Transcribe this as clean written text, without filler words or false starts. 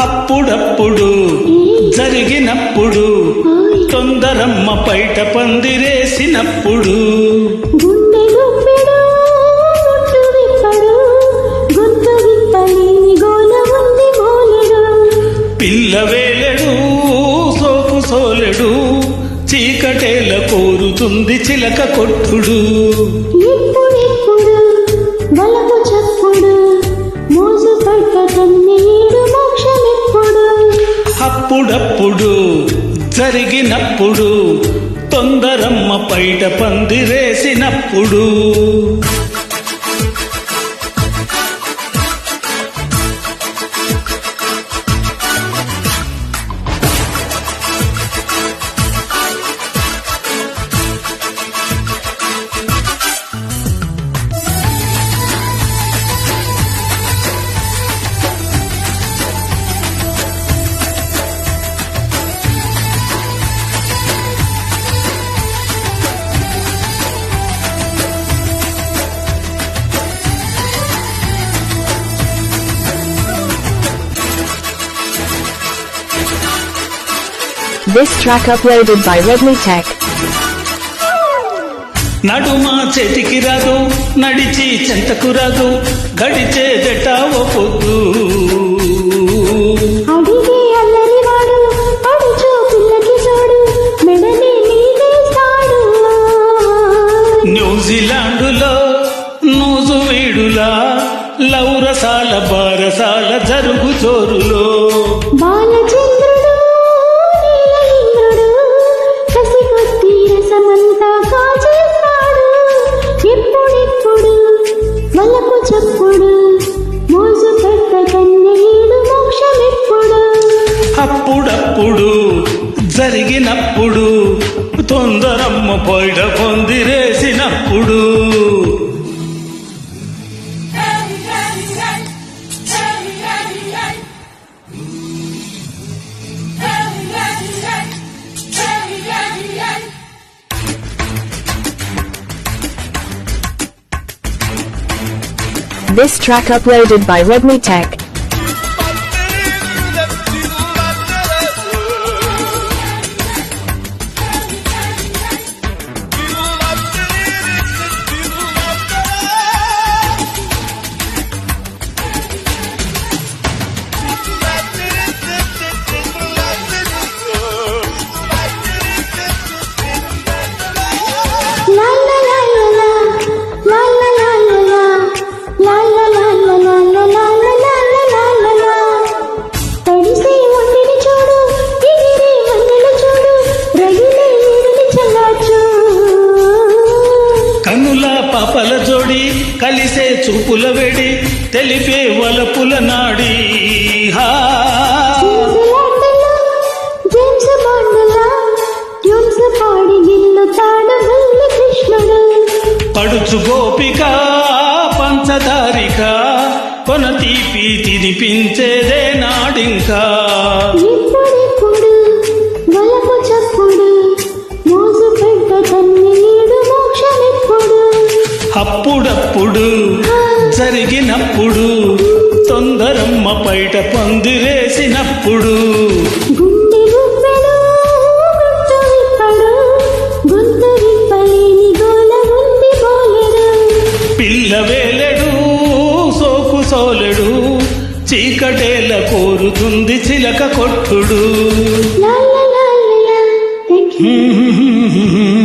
అప్పుడప్పుడు జరిగినప్పుడు తొందరమ్మ పైట పందిరేసినప్పుడు పిల్లవేలెడు సోపు సోలెడు చీకటేల కోరుతుంది చిలక కొట్టుడు అప్పుడప్పుడు జరిగినప్పుడు తొందరమ్మ పైట పందిరేసినప్పుడు This track uploaded by Redmi Tech. నడుమా చేతికి రాదు నడిచి చెంతకు రాదు గడిచేదెటావో పొద్దు న్యూజిలాండులో నూజు వీడులా లౌరసాల బారసాల జరుగు చోరులో అప్పుడప్పుడు జరిగినప్పుడు తొందరమ్మ పైట పొందిరేసినప్పుడు This track uploaded by Redmi Tech. పాపల జోడి కలిసే చూపుల వేడి తెలిపే వలపుల నాడి పడుచు గోపిక పంచదారిక కొన తీపి తినిపించేదే నాడింకా అప్పుడప్పుడు జరిగినప్పుడు తొందరమ్మ పైట పందిరేసినప్పుడు పిల్లవేలెడు సోకు సోలెడు చీకటేల కోరుతుంది చిలక కొట్టుడు